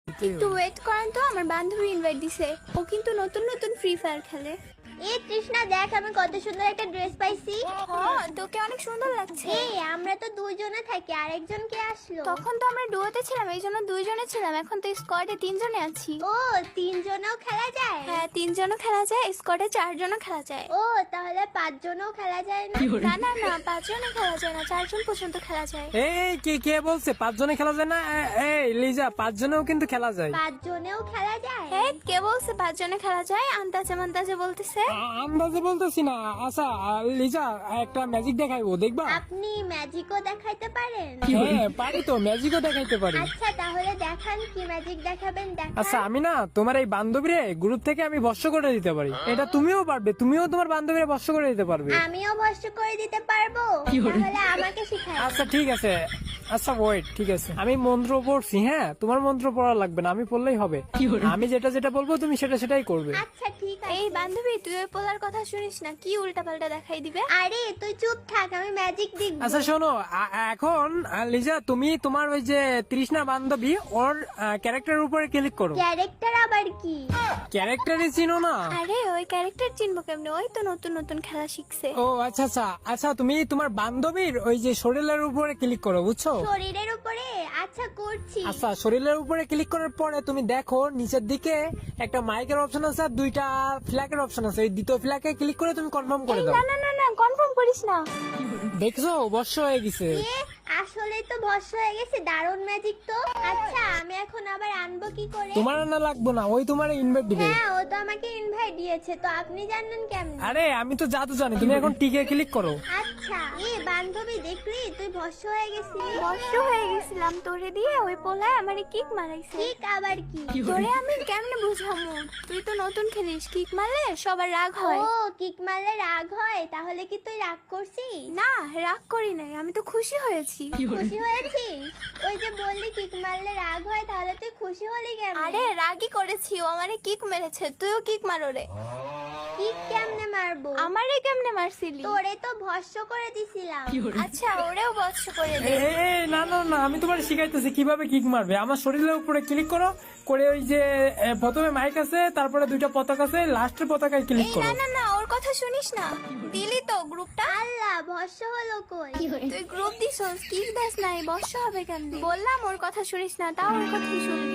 একটু ওয়েট করেন তো, আমার বান্ধবী ইনভাইট দিছে। ও কিন্তু নতুন নতুন ফ্রি ফায়ার খেলে। এই তৃষ্ণা দেখ, আমি কত সুন্দর একটা ড্রেস পাইছি। হ্যাঁ, তোকে অনেক সুন্দর লাগছে। এই আমরা তো দুইজনে থাকি, আরেকজন কে আসলো? তখন তো আমরা ডুয়োতে ছিলাম, এই জন্য দুইজনে ছিলাম। এখন তো স্কোয়াডে তিনজনে আছি। ও, তিনজনেও খেলা যায়? হ্যাঁ, তিনজনও খেলা যায়, স্কোয়াডে চারজনও খেলা যায়। ও, তাহলে পাঁচজনেও খেলা যায় না? না না না, পাঁচজনে খেলা যায় না, চারজন পর্যন্ত খেলা যায়। এই কে কে বলছে পাঁচজনে খেলা যায় না? এই লিজা, পাঁচজনেও কিন্তু খেলা যায়। পাঁচজনেও খেলা যায়? হ্যাঁ, কে বলছে পাঁচজনে খেলা যায়? আন্দাজে মান্দাজে বলতেছে। আন্দাজে বলতেছি না। আচ্ছা লিজা, একটা ম্যাজিক দেখাইবো, দেখবা? আপনি ম্যাজিকও দেখাইতে পারেন? হ্যাঁ পারি তো, ম্যাজিকও দেখাইতে পারি। আচ্ছা, তাহলে দেখান, কি ম্যাজিক দেখাবেন আচ্ছা দেখান। আমি না তোমার এই বান্ধবীরে গ্রুপ থেকে আমি ভস্য করে দিতে পারি। এটা তুমিও পারবে, তুমিও তোমার বান্ধবীরে ভস্য করে দিতে পারবে। আমিও ভস্ম করে দিতে পারবো? তাহলে আমাকে শিখাই। আচ্ছা ঠিক আছে। আচ্ছা ওয়েট, ঠিক আছে, আমি মন্ত্র পড়ছি। হ্যাঁ, তোমার মন্ত্র পড়া লাগবে না, আমি পড়লেই হবে। আমি যেটা যেটা বলবো তুমি সেটা সেটাই করবে। আচ্ছা ঠিক আছে। এই বান্ধবী, তুই ওই পোলার কথা শুনিস না, কি উল্টা পাল্টা দেখাই দিবে। আরে তুই চুপ থাক, আমি ম্যাজিক দেখব। আচ্ছা শোনো, এখন লিজা তুমি তোমার ওই যে তৃষ্ণা বান্ধবী ওর ক্যারেক্টারের উপরে ক্লিক করো। ক্যারেক্টার আবার কি? ক্যারেক্টারই চিনো না? আরে ওই ক্যারেক্টার চিনবো কেমনে? ওই তো নতুন নতুন খেলা শিখছে। ও আচ্ছা আচ্ছা আচ্ছা, তুমি তোমার বান্ধবীর ওই যে শরীরের উপরে ক্লিক করো, বুঝছো? শরীরের উপরে? আচ্ছা করছি। আচ্ছা, শরীরের উপরে ক্লিক করার পরে তুমি দেখো নিচের দিকে একটা মাইকের অপশন আছে আর দুইটা ফ্ল্যাগের অপশন আছে। এই দ্বিতীয় ফ্ল্যাগে ক্লিক করে তুমি কনফার্ম করে দাও। না না না না, কনফার্ম করিস না। দেখছো, বর্ষ হয়ে গেছে। এ, আসলে তো ভস্ম হয়ে গেছে, দারুণ ম্যাজিক তো। আচ্ছা, আমি এখন আবার আনবো কি করে? তোমার না লাগবো না, ওই তোমার ইনভাইট দিবে। হ্যাঁ, ও তো আমাকে ইনভাইট দিয়েছে, তো আপনি জানেন কেমন? আরে আমি তো জাদু জানি, তুমি এখন টিকে ক্লিক করো। আচ্ছা, এ বান্ধবী দেখলি তুই ভস্ম হয়ে গেছিলি? বর্ষ হয়ে গেছিলাম তোরে দিয়ে, ওই পোলায় আমারে কিক মারাইছে। ঠিক আবার কি? তোরে আমি কেমনে বুঝামু? তুই তো নতুন খেলিস, কিক মারলে সবার রাগ হয়। ও, কিক মারলে রাগ হয়? তাহলে কি তুই রাগ করছিস? না, রাগ করি নাই, আমি তো খুশি হয়েছি। খুশি হয়েছিস? ওই যে বললি কিক মারলে রাগ হয়, তাহলে তুই খুশি হলি কেন? আরে রাগই করেছি, ও আমারে কিক মেরেছে, তুইও কিক মারো রে। কিক কেমনে মারবো? আমারে কেমনে মারছিলি? তোরে তো ভস্ম করে দিছিলাম। আচ্ছা, ওরেও বর্ষ করে দে। না না না, আমি তোমার শিখাইতেছি কিভাবে কিক মারবে। আমার শরীরের উপরে ক্লিক করো, করে ওই যে প্রথমে মাইক আছে, তারপরে দুইটা পতাকা আছে, লাস্টের পতাকায় ক্লিক এই করো। না না না, ওর কথা শুনিস না। দিলি তো গ্রুপটা? আল্লাহ, ভস্ম হলো কই? তুই গ্রুপ দিছস, কিক দেস নাই, বর্ষ হবে কেমনে? বললাম ওর কথা শুনিস না, তাও ওর কথাই শুনলি।